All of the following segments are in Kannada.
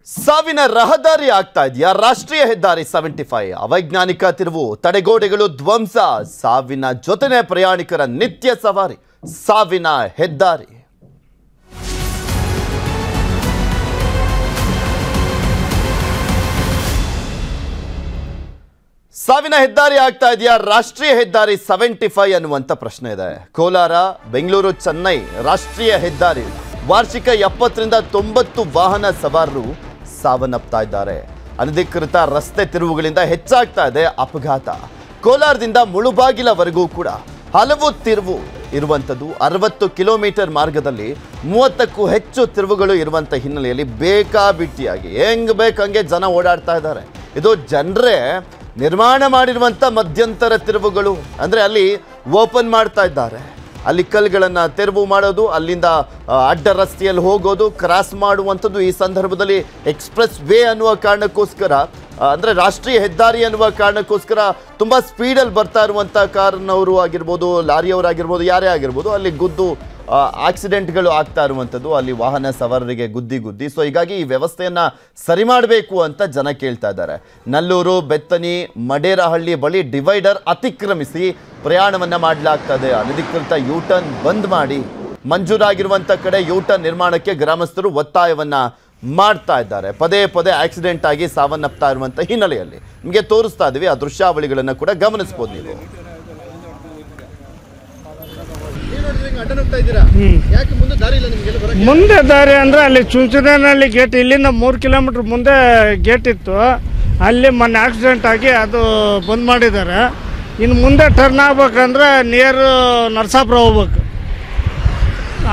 ಸಾವಿನ ರಹದಾರಿ ಆಗ್ತಾ ಇದೆಯಾ ರಾಷ್ಟ್ರೀಯ ಹೆದ್ದಾರಿ 75 ಅವೈಜ್ಞಾನಿಕ ತಿರುವು ತಡೆಗೋಡೆಗಳು ಧ್ವಂಸ ಸಾವಿನ ಜೊತೆನೆ ಪ್ರಯಾಣಿಕರ ನಿತ್ಯ ಸವಾರಿ ಸಾವಿನ ಹೆದ್ದಾರಿ ಸಾವಿನ ಹೆದ್ದಾರಿ ಆಗ್ತಾ ಇದೆಯಾ ರಾಷ್ಟ್ರೀಯ ಹೆದ್ದಾರಿ 75 ಅನ್ನುವಂತ ಪ್ರಶ್ನೆ ಇದೆ ಕೋಲಾರ ಬೆಂಗಳೂರು ಚೆನ್ನೈ ರಾಷ್ಟ್ರೀಯ ಹೆದ್ದಾರಿ ವಾರ್ಷಿಕ 70 ರಿಂದ 90 ವಾಹನ ಸವಾರರು ಸಾವನ್ನಪ್ತಾ ಇದ್ದಾರೆ ಅನಧಿಕೃತ ರಸ್ತೆ ತಿರುವುಗಳಿಂದ ಹೆಚ್ಚಾಗ್ತಾ ಇದೆ ಅಪಘಾತ ಕೋಲಾರದಿಂದ ಮುಳುಬಾಗಿಲವರೆಗೂ ಕೂಡ ಹಲವು ತಿರುವು ಇರುವಂತದ್ದು 60 ಕಿಲೋಮೀಟರ್ ಮಾರ್ಗದಲ್ಲಿ 30ಕ್ಕೂ ಹೆಚ್ಚು ತಿರುವುಗಳು ಇರುವಂತ ಹಿನ್ನೆಲೆಯಲ್ಲಿ ಬೇಕಾಬಿಟ್ಟಿಯಾಗಿ ಹೆಂಗ್ ಬೇಕಂಗೆ ಜನ ಓಡಾಡ್ತಾ ಇದ್ದಾರೆ ಇದು ಜನರೇ ನಿರ್ಮಾಣ ಮಾಡಿರುವಂತ ಮಧ್ಯಂತರ ತಿರುವುಗಳು ಅಂದ್ರೆ ಅಲ್ಲಿ ಓಪನ್ ಮಾಡ್ತಾ ಇದ್ದಾರೆ ಅಲ್ಲಿ ಕಲ್ಲುಗಳನ್ನು ತೆರವು ಮಾಡೋದು ಅಲ್ಲಿಂದ ಅಡ್ಡ ರಸ್ತೆಯಲ್ಲಿ ಹೋಗೋದು ಕ್ರಾಸ್ ಮಾಡುವಂಥದ್ದು ಈ ಸಂದರ್ಭದಲ್ಲಿ ಎಕ್ಸ್ಪ್ರೆಸ್ ವೇ ಅನ್ನುವ ಕಾರಣಕ್ಕೋಸ್ಕರ ಅಂದರೆ ರಾಷ್ಟ್ರೀಯ ಹೆದ್ದಾರಿ ಅನ್ನುವ ಕಾರಣಕ್ಕೋಸ್ಕರ ತುಂಬ ಸ್ಪೀಡಲ್ಲಿ ಬರ್ತಾ ಇರುವಂಥ ಕಾರ್ನವರು ಆಗಿರ್ಬೋದು ಲಾರಿಯವರಾಗಿರ್ಬೋದು ಯಾರೇ ಆಗಿರ್ಬೋದು ಅಲ್ಲಿ ಗುದ್ದು ಆಕ್ಸಿಡೆಂಟ್ಗಳು ಆಗ್ತಾ ಇರುವಂಥದ್ದು ಅಲ್ಲಿ ವಾಹನ ಸವಾರರಿಗೆ ಗುದ್ದಿ ಸೊ ಹೀಗಾಗಿ ಈ ವ್ಯವಸ್ಥೆಯನ್ನು ಸರಿ ಮಾಡಬೇಕು ಅಂತ ಜನ ಕೇಳ್ತಾ ಇದ್ದಾರೆ ನಲ್ಲೂರು ಬೆತ್ತನಿ ಮಡೇರಹಳ್ಳಿ ಬಳಿ ಡಿವೈಡರ್ ಅತಿಕ್ರಮಿಸಿ ಪ್ರಯಾಣವನ್ನು ಮಾಡಲಾಗ್ತದೆ ಅನಧಿಕೃತ ಯೂಟರ್ನ್ ಬಂದ್ ಮಾಡಿ ಮಂಜೂರಾಗಿರುವಂಥ ಕಡೆ ಯೂಟರ್ನ್ ನಿರ್ಮಾಣಕ್ಕೆ ಗ್ರಾಮಸ್ಥರು ಒತ್ತಾಯವನ್ನು ಮಾಡ್ತಾ ಇದ್ದಾರೆ ಪದೇ ಆಕ್ಸಿಡೆಂಟ್ ಆಗಿ ಸಾವನ್ನಪ್ತಾ ಇರುವಂಥ ಹಿನ್ನೆಲೆಯಲ್ಲಿ ನಿಮಗೆ ತೋರಿಸ್ತಾ ಇದ್ದೀವಿ ಆ ದೃಶ್ಯಾವಳಿಗಳನ್ನು ಕೂಡ ಗಮನಿಸ್ಬೋದು ನೀವು ಮುಂದೆ ದಾರಿ ಅಂದ್ರೆ ಅಲ್ಲಿ ಚುಂಚನಹಳ್ಳಿ ಗೇಟ್ ಇಲ್ಲಿಂದ 3 ಕಿಲೋಮೀಟರ್ ಮುಂದೆ ಗೇಟ್ ಇತ್ತು ಅಲ್ಲಿ ಮೊನ್ನೆ ಆಕ್ಸಿಡೆಂಟ್ ಆಗಿ ಅದು ಬಂದ್ ಮಾಡಿದ್ದಾರೆ ಇನ್ನು ಮುಂದೆ ಟರ್ನ್ ಆಗ್ಬೇಕಂದ್ರೆ ನಿಯರ್ ನರಸಾಪುರ ಹೋಗ್ಬೇಕು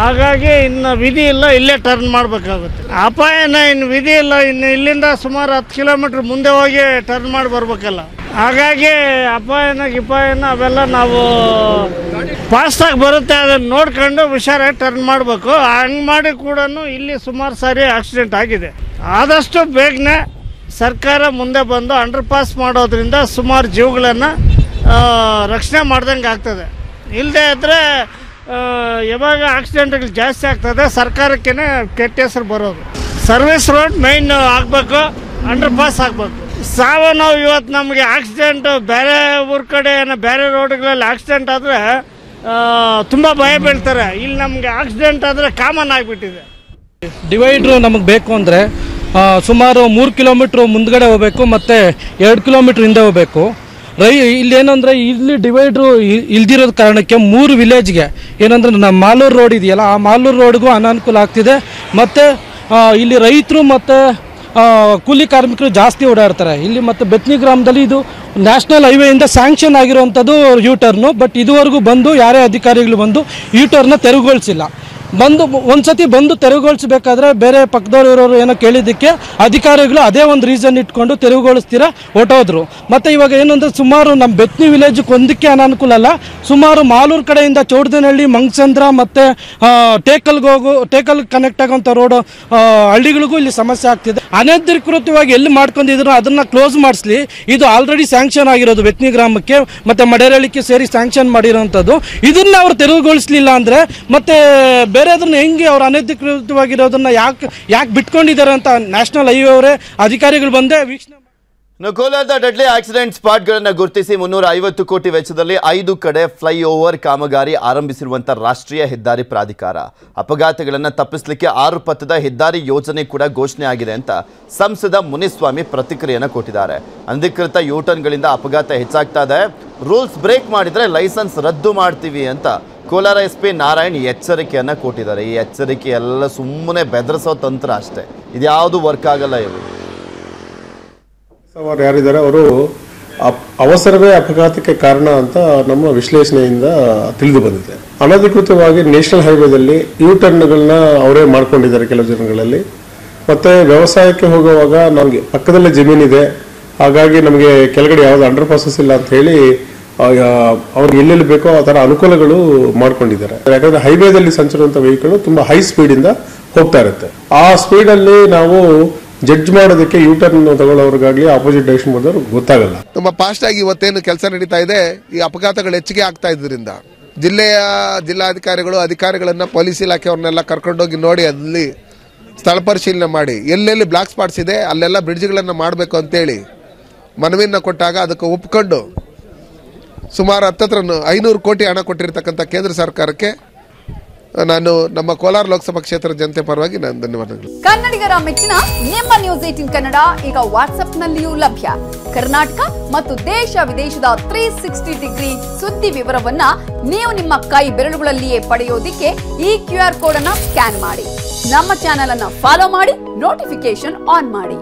ಹಾಗಾಗಿ ಇನ್ನು ವಿಧಿ ಇಲ್ಲ ಇಲ್ಲೇ ಟರ್ನ್ ಮಾಡಬೇಕಾಗುತ್ತೆ ಅಪಾಯನ ಇನ್ನು ವಿಧಿ ಇಲ್ಲ ಇನ್ನು ಇಲ್ಲಿಂದ ಸುಮಾರು 10 ಕಿಲೋಮೀಟರ್ ಮುಂದೆ ಹೋಗಿ ಟರ್ನ್ ಮಾಡಿ ಬರ್ಬೇಕಲ್ಲ ಹಾಗಾಗಿ ಗಿಪಾಯನ ಅವೆಲ್ಲ ನಾವು ಫಾಸ್ಟಾಗಿ ಬರುತ್ತೆ ಅದನ್ನು ನೋಡ್ಕೊಂಡು ಹುಷಾರಾಗಿ ಟರ್ನ್ ಮಾಡಬೇಕು ಹಂಗೆ ಮಾಡಿ ಕೂಡ ಇಲ್ಲಿ ಸುಮಾರು ಸಾರಿ ಆಕ್ಸಿಡೆಂಟ್ ಆಗಿದೆ ಆದಷ್ಟು ಬೇಗನೆ ಸರ್ಕಾರ ಮುಂದೆ ಬಂದು ಅಂಡರ್ ಪಾಸ್ ಮಾಡೋದ್ರಿಂದ ಸುಮಾರು ಜೀವಗಳನ್ನು ರಕ್ಷಣೆ ಮಾಡ್ದಂಗೆ ಆಗ್ತದೆ ಇಲ್ಲದೆ ಇದ್ದರೆ ಯಾವಾಗ ಆಕ್ಸಿಡೆಂಟ್ಗಳು ಜಾಸ್ತಿ ಆಗ್ತದೆ ಸರ್ಕಾರಕ್ಕೇ ಕೆಟ್ಟ ಹೆಸರು ಬರೋದು ಸರ್ವಿಸ್ ರೋಡ್ ಮೈನ್ ಆಗಬೇಕು ಅಂಡರ್ ಪಾಸ್ ಆಗಬೇಕು ಸಾವು ನಾವು ಇವತ್ತು ನಮಗೆ ಆಕ್ಸಿಡೆಂಟ್ ಬೇರೆ ಊರ ಕಡೆ ಬೇರೆ ರೋಡ್ಗಳಲ್ಲಿ ಆಕ್ಸಿಡೆಂಟ್ ಆದರೆ ತುಂಬ ಭಯ ಬೀಳ್ತಾರೆ ಇಲ್ಲಿ ನಮಗೆ ಆಕ್ಸಿಡೆಂಟ್ ಆದರೆ ಕಾಮನ್ ಆಗಿಬಿಟ್ಟಿದೆ ಡಿವೈಡ್ರು ನಮಗೆ ಬೇಕು ಅಂದರೆ ಸುಮಾರು 3 ಕಿಲೋಮೀಟ್ರ್ ಮುಂದ್ಗಡೆ ಹೋಗಬೇಕು ಮತ್ತು 2 ಕಿಲೋಮೀಟ್ರ್ ಹಿಂದೆ ಹೋಗಬೇಕು ಇಲ್ಲೇನಂದರೆ ಇಲ್ಲಿ ಡಿವೈಡ್ರು ಇಲ್ದಿರೋದ ಕಾರಣಕ್ಕೆ 3 ವಿಲೇಜ್ಗೆ ಏನಂದ್ರೆ ನಮ್ಮ ಮಾಲೂರು ರೋಡ್ ಇದೆಯಲ್ಲ ಆ ಮಾಲೂರು ರೋಡ್ಗೂ ಅನಾನುಕೂಲ ಆಗ್ತಿದೆ ಮತ್ತು ಇಲ್ಲಿ ರೈತರು ಮತ್ತು ಕೂಲಿ ಕಾರ್ಮಿಕರು ಜಾಸ್ತಿ ಓಡಾಡ್ತಾರೆ ಇಲ್ಲಿ ಮತ್ತು ಬೆತ್ನಿ ಗ್ರಾಮದಲ್ಲಿ ಇದು ನ್ಯಾಷನಲ್ ಹೈವೇಯಿಂದ ಸ್ಯಾಂಕ್ಷನ್ ಆಗಿರುವಂಥದ್ದು ಯೂಟರ್ನು ಬಟ್ ಇದುವರೆಗೂ ಬಂದು ಯಾರೇ ಅಧಿಕಾರಿಗಳು ಬಂದು ಯೂಟರ್ನ ತೆರವುಗೊಳಿಸಿಲ್ಲ ಒಂದ್ಸತಿ ಬಂದು ತೆರವುಗೊಳಿಸಬೇಕಾದ್ರೆ ಬೇರೆ ಪಕ್ಕದವ್ರು ಏನೋ ಕೇಳಿದ್ದಕ್ಕೆ ಅಧಿಕಾರಿಗಳು ಅದೇ ಒಂದು ರೀಸನ್ ಇಟ್ಕೊಂಡು ತೆರವುಗೊಳಿಸ್ತೀರಾ ಹೊಟ್ಟೋದ್ರು ಮತ್ತು ಇವಾಗ ಏನಂದ್ರೆ ಸುಮಾರು ನಮ್ಮ ಬೆತ್ನಿ ವಿಲೇಜ್ಗೆ ಒಂದಕ್ಕೆ ಅನಾನುಕೂಲ ಅಲ್ಲ ಸುಮಾರು ಮಾಲೂರು ಕಡೆಯಿಂದ ಚೌಡದನಹಳ್ಳಿ ಮಂಗಸಂದ್ರ ಮತ್ತು ಟೇಕಲ್ ಕನೆಕ್ಟ್ ಆಗೋಂಥ ರೋಡ್ ಹಳ್ಳಿಗಳಿಗೂ ಇಲ್ಲಿ ಸಮಸ್ಯೆ ಆಗ್ತಿದೆ ಅನಧಿಕೃತವಾಗಿ ಎಲ್ಲಿ ಮಾಡ್ಕೊಂಡಿದ್ರು ಅದನ್ನು ಕ್ಲೋಸ್ ಮಾಡಿಸ್ಲಿ ಇದು ಆಲ್ರೆಡಿ ಸ್ಯಾಂಕ್ಷನ್ ಆಗಿರೋದು ಬೆತ್ನಿ ಗ್ರಾಮಕ್ಕೆ ಮತ್ತು ಮಡೇರಹಳ್ಳಿಗೆ ಸೇರಿ ಸ್ಯಾಂಕ್ಷನ್ ಮಾಡಿರೋಂಥದ್ದು ಇದನ್ನು ಅವ್ರು ತೆರವುಗೊಳಿಸಲಿಲ್ಲ ಅಂದರೆ ಮತ್ತೆ ಬೇರೆದನ್ನ ಹೆಂಗೆ ಅವ್ರು ಅನಧಿಕೃತವಾಗಿರೋದನ್ನ ಯಾಕೆ ಬಿಟ್ಕೊಂಡಿದ್ದಾರೆ ಅಂತ ನ್ಯಾಷನಲ್ ಹೈವೇ ಅವರೇ ಅಧಿಕಾರಿಗಳು ಬಂದೇ ವೀಕ್ಷಣೆ ಕೋಲಾರದ ಡೆಡ್ಲಿ ಆಕ್ಸಿಡೆಂಟ್ ಸ್ಪಾಟ್ಗಳನ್ನು ಗುರುತಿಸಿ 350 ಕೋಟಿ ವೆಚ್ಚದಲ್ಲಿ 5 ಕಡೆ ಫ್ಲೈಓವರ್ ಕಾಮಗಾರಿ ಆರಂಭಿಸಿರುವಂತಹ ರಾಷ್ಟ್ರೀಯ ಹೆದ್ದಾರಿ ಪ್ರಾಧಿಕಾರ ಅಪಘಾತಗಳನ್ನು ತಪ್ಪಿಸಲಿಕ್ಕೆ 6 ಪಥದ ಹೆದ್ದಾರಿ ಯೋಜನೆ ಕೂಡ ಘೋಷಣೆ ಆಗಿದೆ ಅಂತ ಸಂಸದ ಮುನಿಸ್ವಾಮಿ ಪ್ರತಿಕ್ರಿಯೆಯನ್ನು ಕೊಟ್ಟಿದ್ದಾರೆ ಅನಧಿಕೃತ ಯೂಟರ್ನ್ಗಳಿಂದ ಅಪಘಾತ ಹೆಚ್ಚಾಗ್ತಾ ಇದೆ ರೂಲ್ಸ್ ಬ್ರೇಕ್ ಮಾಡಿದ್ರೆ ಲೈಸೆನ್ಸ್ ರದ್ದು ಮಾಡ್ತೀವಿ ಅಂತ ಕೋಲಾರ SP ನಾರಾಯಣ್ ಎಚ್ಚರಿಕೆಯನ್ನು ಕೊಟ್ಟಿದ್ದಾರೆ ಈ ಎಚ್ಚರಿಕೆ ಎಲ್ಲ ಸುಮ್ಮನೆ ಬೆದರಿಸೋ ತಂತ್ರ ಅಷ್ಟೇ ಇದ್ಯಾವುದು ವರ್ಕ್ ಆಗಲ್ಲ ಇವರು ಸವಾರು ಯಾರಿದ್ದಾರೆ ಅವರು ಅವಸರವೇ ಅಪಘಾತಕ್ಕೆ ಕಾರಣ ಅಂತ ನಮ್ಮ ವಿಶ್ಲೇಷಣೆಯಿಂದ ತಿಳಿದು ಬಂದಿದೆ ಅನಧಿಕೃತವಾಗಿ ನ್ಯಾಷನಲ್ ಹೈವೇದಲ್ಲಿ ಯೂಟರ್ನ್ಗಳನ್ನ ಅವರೇ ಮಾಡ್ಕೊಂಡಿದ್ದಾರೆ ಕೆಲವು ಜನಗಳಲ್ಲಿ ಮತ್ತೆ ವ್ಯವಸಾಯಕ್ಕೆ ಹೋಗುವಾಗ ನಮಗೆ ಪಕ್ಕದಲ್ಲೇ ಜಮೀನಿದೆ ಹಾಗಾಗಿ ನಮಗೆ ಕೆಳಗಡೆ ಯಾವ್ದು ಅಂಡರ್ ಪಾಸಸ್ ಇಲ್ಲ ಅಂತ ಹೇಳಿ ಅವ್ರಿಗೆ ಎಲ್ಲೆಲ್ಲಿ ಬೇಕೋ ಆ ತರ ಅನುಕೂಲಗಳು ಮಾಡ್ಕೊಂಡಿದ್ದಾರೆ ಯಾಕಂದ್ರೆ ಹೈವೇದಲ್ಲಿ ಸಂಚರಿಸುವಂತ ವೆಹಿಕಲ್ ತುಂಬಾ ಹೈ ಸ್ಪೀಡ್ ಇಂದ ಹೋಗ್ತಾ ಇರುತ್ತೆ ಆ ಸ್ಪೀಡ್ ಅಲ್ಲಿ ನಾವು ಜಡ್ಜ್ ಮಾಡೋದಕ್ಕೆ ಯೂಟರ್ನ್ ತಗೊಳ್ಳೋರ್ಗಾಗ್ಲಿ ಆಪೋಸಿಟ್ ಡೈರೆಕ್ಷನ್ ಬಂದವರು ಗೊತ್ತಾಗಲ್ಲ ತುಂಬಾ ಫಾಸ್ಟ್ ಆಗಿ ಇವತ್ತೇನು ಕೆಲಸ ನಡೀತಾ ಇದೆ ಈ ಅಪಘಾತಗಳು ಹೆಚ್ಚಿಗೆ ಆಗ್ತಾ ಇದ್ರಿಂದ ಜಿಲ್ಲಾಧಿಕಾರಿಗಳನ್ನ ಪೊಲೀಸ್ ಇಲಾಖೆಯವ್ರನ್ನೆಲ್ಲ ಕರ್ಕೊಂಡೋಗಿ ನೋಡಿ ಅಲ್ಲಿ ಸ್ಥಳ ಪರಿಶೀಲನೆ ಮಾಡಿ ಎಲ್ಲೆಲ್ಲಿ ಬ್ಲಾಕ್ ಸ್ಪಾಟ್ಸ್ ಇದೆ ಅಲ್ಲೆಲ್ಲ ಬ್ರಿಡ್ಜ್ಗಳನ್ನು ಮಾಡಬೇಕು ಅಂತೇಳಿ ಮನವಿಯನ್ನು ಕೊಟ್ಟಾಗ ಅದಕ್ಕೆ ಒಪ್ಕೊಂಡು ಸುಮಾರು 500 ಕೋಟಿ ಹಣ ಕೊಟ್ಟಿರ್ತಕ್ಕಂಥ ಕೇಂದ್ರ ಸರ್ಕಾರಕ್ಕೆ ನಾನು ನಮ್ಮ ಕೋಲಾರ ಲೋಕಸಭಾ ಕ್ಷೇತ್ರದ ಜನತೆ ಪರವಾಗಿ ನಾನು ಧನ್ಯವಾದಗಳು. ಕನ್ನಡಿಗರ ಮೆಚ್ಚಿನ ನಿಮ್ಮ ನ್ಯೂಸ್ 18 ಕನ್ನಡ ಈಗ ವಾಟ್ಸ್ಆಪ್ನಲ್ಲಿಯೂ ಲಭ್ಯ. ಕರ್ನಾಟಕ ಮತ್ತು ದೇಶ ವಿದೇಶದ 360 ಡಿಗ್ರಿ ಸುದ್ದಿ ವಿವರವನ್ನ ನೀವು ನಿಮ್ಮ ಕೈ ಬೆರಳುಗಳಲ್ಲಿಯೇ ಪಡೆಯೋದಿಕ್ಕೆ ಈ QR ಕೋಡ್ ಅನ್ನ ಸ್ಕ್ಯಾನ್ ಮಾಡಿ. ನಮ್ಮ ಚಾನೆಲ್ ಅನ್ನ ಫಾಲೋ ಮಾಡಿ, ನೋಟಿಫಿಕೇಶನ್ ಆನ್ ಮಾಡಿ.